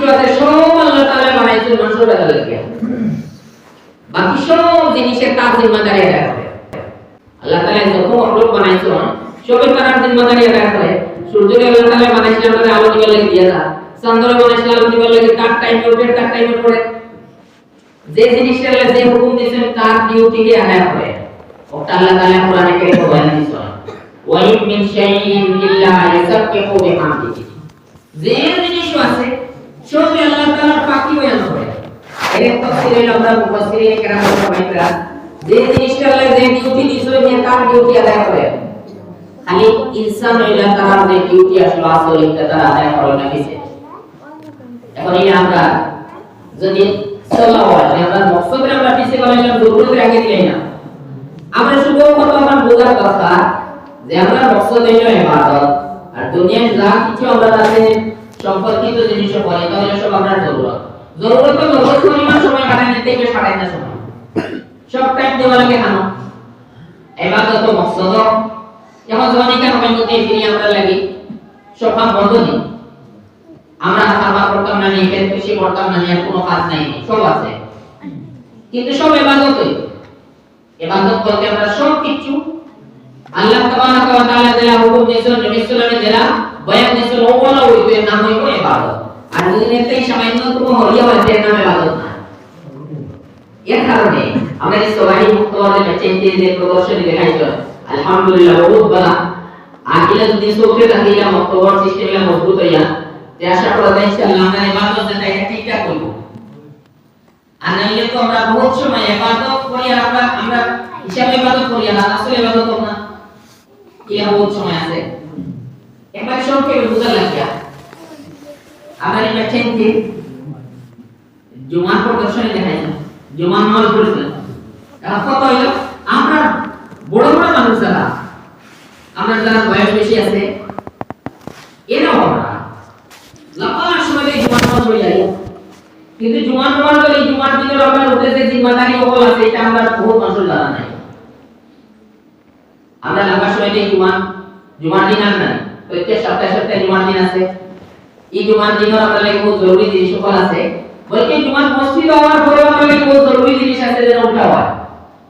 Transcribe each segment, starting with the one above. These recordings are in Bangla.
আছে সব আল্লাহ তাআলা বানাইছেন মানুষের কাছে লাগিয়া বাকি সব জিনিসের তার জিম্মাদারি আদায় করে আল্লাহ তাআলা যত মখলুক বানাইছেন সবের তার জিম্মাদারি আদায় করে সূর্যকে আল্লাহ তাআলা বানাইছেন আমাদের আলো দিবার লাগি দিয়া দা চন্দ্র বানাইছেন আলো দিবার লাগি তার টাইম উঠে তার টাইমে পড়ে যে জিনিসটা আল্লাহ যে হুকুম দিয়েছেন তার ডিউটি কে আদায় করে ওটা আল্লাহ তাআলা কোরআনে কারীমে বয়ান দিয়েছেন ওয়া ইন মিন শাইইন ইল্লা ইয়াসাব্বিহু বিহামদিহি যে জিনিস আছে সবই আল্লাহ তাআলার পাকি বয়ান করে এর তাফসীরে আমরা মুফাসসিরিন কেরাম সবাইরা যে জিনিসটা আল্লাহ যে ডিউটি দিয়েছেন যে তার ডিউটি আদায় করে খালি ইনসান আল্লাহ তাআলার যে ডিউটি আসলে আসলে তারা আদায় করে না কিছু এখন এই আমরা যদি সাল্লাল্লাহু আমরা মকসদে আমরা পিছে বলেছিলাম জরুরতের আগে দিই না আমরা শুধু কত আমার বোঝার কথা যে আমরা মকসদে ইবাদত আর দুনিয়ায় যা কিছু আমরা আছে সম্পর্কিত জিনিস পড়ে তাহলে সব আমরা জরুরত পরিমাণ সময় কাটাই নিতে গিয়ে সারাই না সময় সব টাইম দেওয়া লাগে কেন ইবাদত ও মকসদ যখন জনিকা হবে মধ্যে ফিরি আমরা লাগি সব কাম বন্ধ নেই আমরা খাবার করতাম না নিয়ে কৃষি করতাম না নিয়ে কোনো কাজ নাই সব আছে কিন্তু সব ইবাদতই ইবাদত বলতে আমরা সব কিছু আল্লাহ তাবারাক ওয়া তাআলা যারা হুকুম দিয়েছেন নবী সাল্লাল্লাহু আলাইহি ওয়াসাল্লাম বয়ান দিয়েছেন ওগুলো ওই নাম হইল ইবাদত আর যদি নেতেই সামান্যতম হরিয়া হয় এর নাম ইবাদত না এর কারণে আমরা এই সবাই মুক্তওয়ালে মেচেন্টে যে প্রদর্শনী দেখাইছো আলহামদুলিল্লাহ বহুত ভালো আগিলা যদি সোকে থাকিলা মুক্তওয়াল সিস্টেমে মজবুত হইয়া যে আশা করা যায় ইনশাআল্লাহ আমরা ইবাদত যেটা এটা ঠিকঠাক করব আর নাইলে তো আমরা বহুত সময় ইবাদত করি আর আমরা হিসাবে ইবাদত করি আর আসলে ইবাদত করব না কি বহুত সময় আছে একবার সংক্ষেপে বুঝা লাগিয়া আমার এটা চেঞ্জে জুমার প্রদর্শনী দেখাইছে জুমার নামাজ পড়েছেন এখন কত হইলো আমরা বড় বড় মানুষ যারা আমরা যারা বয়স বেশি আছে এরাও আমরা লম্বা সময় এই জুমার নামাজ পড়ে যাই কিন্তু জুমার নামাজ এই জুমার দিনের আমরা উঠে যে জিম্মাদারি ওগুলো আছে এটা আমরা বহুত মানুষ জানা নাই আমরা লম্বা সময় এই জুমার দিন আর নাই প্রত্যেক সপ্তাহে জুমার দিন আছে এই জুমার দিনের আমরা লাগে বহুত জরুরি জিনিস সকল আছে বলতে জুমার মসজিদ হওয়ার পরে আমরা লাগে বহুত জরুরি জিনিস আছে যেটা উল্টা হয়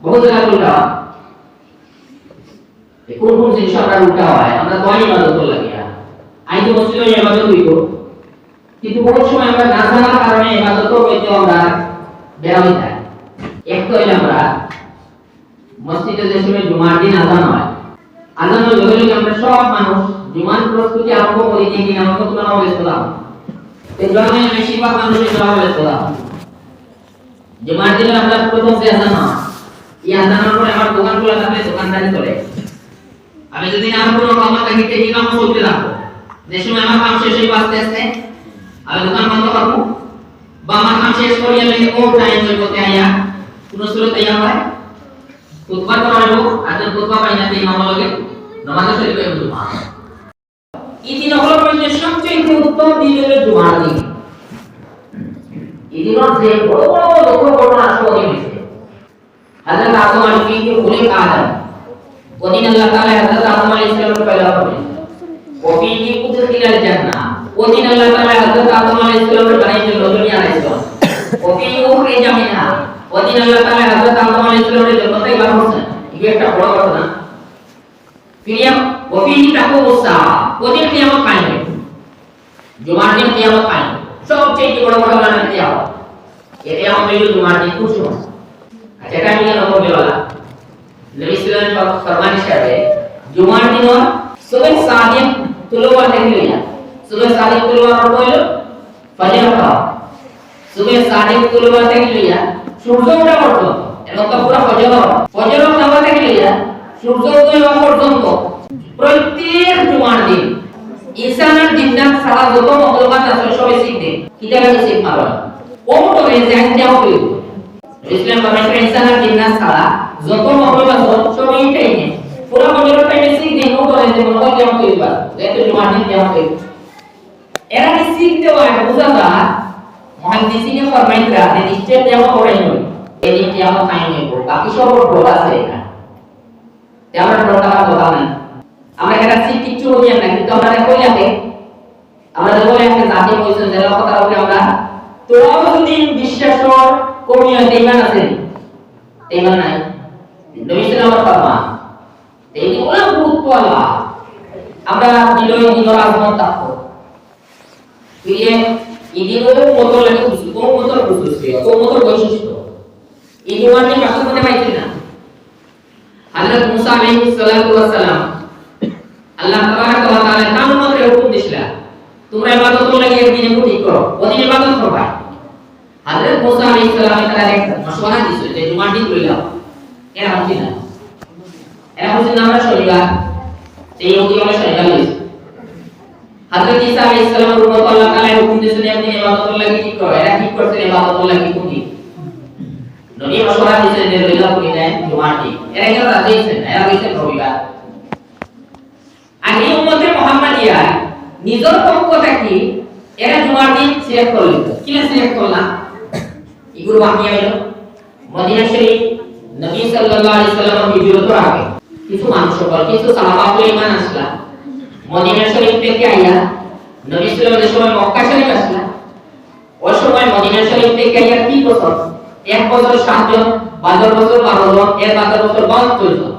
বহুত জায়গা উল্টা হয় কোন কোন জিনিস আমরা উল্টা হয় আমরা দোয়া ইবাদত লাগি আইতো মসজিদে ইবাদত হইতো কিন্তু বহুত সময় আমরা না জানার কারণে ইবাদতও হইতো আমরা বের হই যায় এক তো আমরা মসজিদে যে সময় জুমার দিন আযান হয় আযানের লগে লগে আমরা সব মানুষ জুমার প্রস্তুতি আরম্ভ করি যে নামাজ পড়ানো ব্যস্ততা এই জন্য বেশিরভাগ মানুষের জবাব ব্যস্ততা জুমার দিনে আমরা প্রথম যে আযান হয় এই আযানের পরে আমার দোকান খোলা থাকলে দোকানদারি চলে আমি যদি আর কোনো কাম থাকি এই কাম করতে থাকবো যে সময় আমার কাম শেষ হইব আস্তে আস্তে আমি দোকান বন্ধ করবো বা আমার কাম শেষ করিয়া লাগে ও টাইম হইব আইয়া কোন সুরত আইয়া হয় খুতবা করাবো আজন খুতবা পাই না এই মামলাকে নামাজ শরীফে জুমা এই দিন হলো পর্যন্ত সবচেয়ে উত্তম দিন হলো জুমার দিন এই দিনের যে বড় বড় লক্ষ্য ঘটনা আসলে হয়েছে হযরত আদম আলাইহিস সালাম বলে কাজ ওদিন আল্লাহ তাআলা হযরত আদম আলাইহিস সালামকে পয়দা করলেন ওফিহি উদখিলাল জান্নাহ ওদিন আল্লাহ তাআলা হযরত আদম আলাইহিস সালামকে বানাইলেন দুনিয়া আলাইহিস ওফিহি উখরিজা মিনহা ওদিন আল্লাহ তাআলা হযরত আদম আলাইহিস সালামকে জান্নাতে বার করলেন এই একটা বড় ঘটনা কিয়াম ওফিহি তাকুমুস সাআ ওদিন কিয়ামত কায়েম হবে জুমার দিন কিয়ামত কায়েম সবচেয়ে বড় ঘটনা কিয়ামত এটা আমাদের জুমার দিন খুশি আচ্ছা এটা নিয়ে নম্বর দেওয়া নবী সাল্লাল্লাহু আলাইহি ফরমান হিসাবে জুমার দিন সুবহ সাদিক তুলুয়া থেকে লিয়া সুবহ সাদিক তুলুয়া হলো ফজর কা সুবহ সাদিক তুলুয়া থেকে লিয়া সূর্য ওঠা পর্যন্ত এবং পুরো ফজর নামা থেকে লিয়া সূর্য উদয় হওয়া পর্যন্ত প্রত্যেক জুমার দিন ইনসানের জিন্নাত সারা যত মখলুকাত আছে সবাই শিখবে কিতাবে শিখ মারবা ও তো এই জান দেওয়া হইল ইসলাম বাবা ইনসানের জিন্নাত সারা যত মখলুকাত আছে সবাই টাইমে পুরো ফজর টাইমে শিখবে ও তো এই যে মখলুকাত দেওয়া হইল এত জুমার দিন দেওয়া হইল এরা কি শিখতে হয় বুঝা যায় মুহাদ্দিসিনে ফরমাইরা যে নিশ্চয় দেওয়া করাই নয় এই দিন দেওয়া টাইম হইব বাকি সব ডোলা আছে এটা আমরা ডোলা কথা নাই আমরা এটা ঠিক কিছু হই না কিন্তু আমরা কই লাগে আমরা যখন একটা জাতি কইছেন যারা কথা বলে আমরা তো যদি বিশ্বাসর কমিয়ে ইমান আছে ইমান নাই নবী সাল্লাল্লাহু আলাইহি ওয়াসাল্লাম এই ওলা গুরুত্ব আল্লাহ আমরা দিলই দিনর আজমত থাকো ইয়ে ইদিনো মতো লাগে কিছু কোন মতো বুঝছি কোন মতো বৈশিষ্ট্য এই দিওয়ানি কাছে মনে পাইছি না হযরত মুসা আলাইহিস সালাতু ওয়াস সালাম আল্লাহ তাবারাক ওয়া তাআলা কাম মতে হুকুম দিছিলা তোমরা ইবাদত লাগি একদিন ঠিক করো ওদিন ইবাদত করবা হযরত মুসা আলাইহিস সালাম তারা এক মাশওয়ারা দিছিল যে জুমার দিন কইলা এরা হচ্ছে না আমরা শরীরা এই ওদিকে শরীরা লইছে হযরত ঈসা আলাইহিস সালাম রহমত আল্লাহ তাআলা হুকুম দিয়েছেন আপনি ইবাদত লাগি ঠিক করো এরা ঠিক করছে ইবাদত লাগি কোন কি নবী মাশওয়ারা দিয়েছেন যে রইলা করি না জুমার দিন এরা কেন রাজি হয়েছেন এরা কইছে রবিবার আর এই উম্মতে মুহাম্মাদিয়া নিজের পক্ষ থেকে এরা জুমার দিন সিলেক্ট করল কি না সিলেক্ট করলাম এগুলো বাকি হলো মদিনা শরীফ নবী সাল্লাল্লাহু আলাইহি সাল্লামের হিজরতের আগে কিছু মানুষ সকল কিছু সাহাবা বলে ঈমান আসলা মদিনা শরীফ থেকে আইয়া নবী সাল্লাল্লাহু আলাইহি সাল্লাম মক্কা শরীফ আসলা ওই সময় মদিনা শরীফ থেকে আইয়া কি বছর এক বছর 7 জন 12 বছর 12 জন এর 12 বছর 72 জন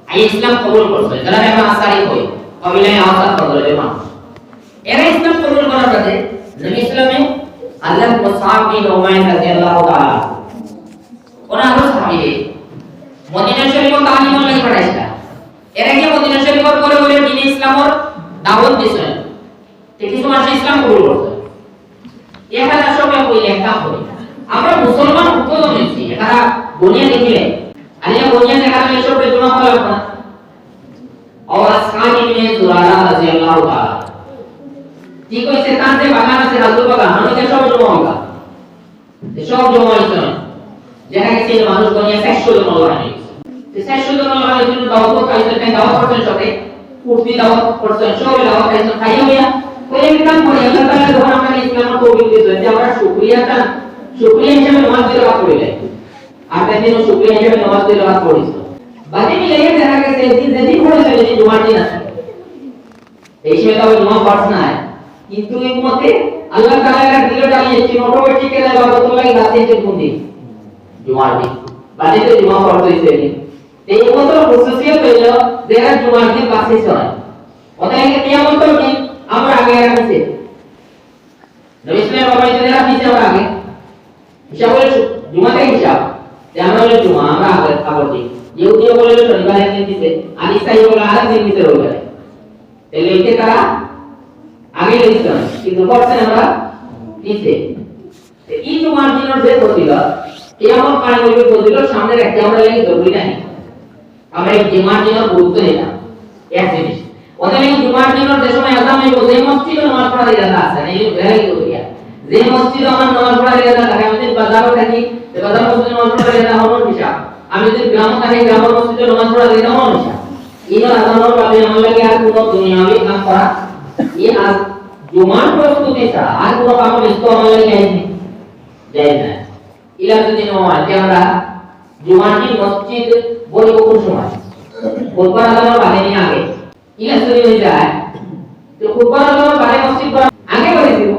আই ইসলাম কবুল করছে যারা আমরা আসারি কই কবিলায় আওয়াজ করলে মানুষ এরা ইসলাম কবুল করার পরে নবী ইসলামে আল্লাহ মুসআব বিন উমাইর রাদিয়াল্লাহু তাআলা ওনা আরো সাহাবী মদিনা শরীফ তালিমের লাগি পাঠাইছিল এরা কি মদিনা শরীফের পরে বলে দ্বীন ইসলামের দাওয়াত দিছেন তে কিছু মানুষ ইসলাম কবুল করছে এখানে সবে কইলে একটা করি আমরা মুসলমান উপদ হইছি এটা দুনিয়া দেখিলে আলিয়া দুনিয়া দেখার এসব বেদনা হলো না और सानी में जुरारा रजी अल्लाह ताला ঠিক হইছে কান যে বাগান আছে হাজু বাগান মানুষের সব জমা হইবা সব জমা হইছে যেটা গেছে মানুষ দুনিয়া 600 জন লাগানি 600 জন লাগানি জন্য দাওয়াত খাইতে তাই দাওয়াত করছেন সবে কুর্তি দাওয়াত করছেন সব দাওয়াত খাইতে খাইয়া হইয়া কই কাম করে আল্লাহ তাআলা যখন আমাকে ইসলামের তৌফিক দিয়েছেন যে আমরা শুকরিয়া হিসেবে নামাজ তিলাওয়াত করিলে আর তাই দিন শুকরিয়া হিসেবে নামাজ তিলাওয়াত করিছো বাকি মিলে দেখা গেছে যেদিন পড়েছে যেদিন জুমার দিন আছে এই সময় তো জুমা পড়ছ না কিন্তু এই মতে আল্লাহ তাআলা দিলে ডালিয়েছেন অটোমেটিক এর ইবাদত লাগি রাতে কোন দিন জুমার দিন বাড়িতে জুমা পড়তে হইছে এই মতো প্রসেসিয়া হইল যারা জুমার দিন পাশে চলে ওটাই কিয়ামত কি আমরা আগে রাখছে নবী ইসলাম বাবা যারা পিছে আমরা আগে হিসাব হলো জুমাতে হিসাব যে আমরা হলো জুমা আমরা আগে আবার দিই ইহুদিও বলে শনিবার একদিন দিতে আর ইসাই বলে আরেক দিন দিতে রইবে তাহলে এতে তারা আগে লিখছেন কিন্তু করছেন আমরা দিতে এই জুমার দিনের যে ফজিলত কিয়ামত কায়েমের ফজিলত সামনে রাখতে আমরা লাগি জরুরি নাই আমরা এই জুমার দিনের গুরুত্ব নিলাম এক জিনিস ওদের এই জুমার দিনের যে সময় আযান হইব যে মসজিদে নামাজ পড়া যায় না আছে এই ভেরি জরুরিয়া যে মসজিদে আমার নামাজ পড়া যায় না থাকে আমি বাজারও থাকি যে বাজার মসজিদে নামাজ পড়া যায় না হওয়ার বিষয় আমি যদি গ্রামে থাকি গ্রামের মসজিদে নামাজ পড়া যায় না হওয়ার বিষয় এই আযানের বাদে আমার লাগে আর কোনো দুনিয়াবি কাম করা এই আজ জুমার প্রস্তুতি ছাড়া আর কোনো কাম ব্যস্ত আমার লাগে যায় না ইলা যদি নয় যে আমরা জুমার দিন মসজিদ বলবো কোন সময় খুতবা আদানের বাদে নিয়ে আগে ইলা যদি হয়ে যায় তো খুতবা আদানের বাদে মসজিদ আগে করে দিব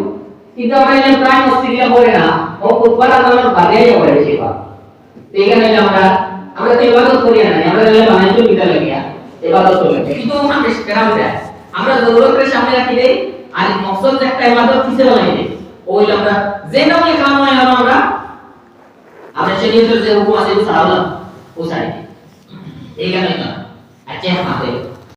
কিন্তু আমরা এই প্রায় মসজিদে পড়ে না ও খুতবা আদানের বাদেই পড়ে বেশি পাব এখানে আমরা তো ইবাদত করি না আমরা এলে বানাইতে বিদা লাগিয়া ইবাদত করি কিন্তু আমরা কেরাম যায় আমরা জরুরতের সামনে রাখি দেই আর মকসদ একটা ইবাদত কিসে বানাই দেই ওই আমরা যে নামে কাম হয় আমরা শরীয়তের যে হুকুম আছে ছাড়ালাম ও ছাড়ি এইখানে না আচ্ছা হাতে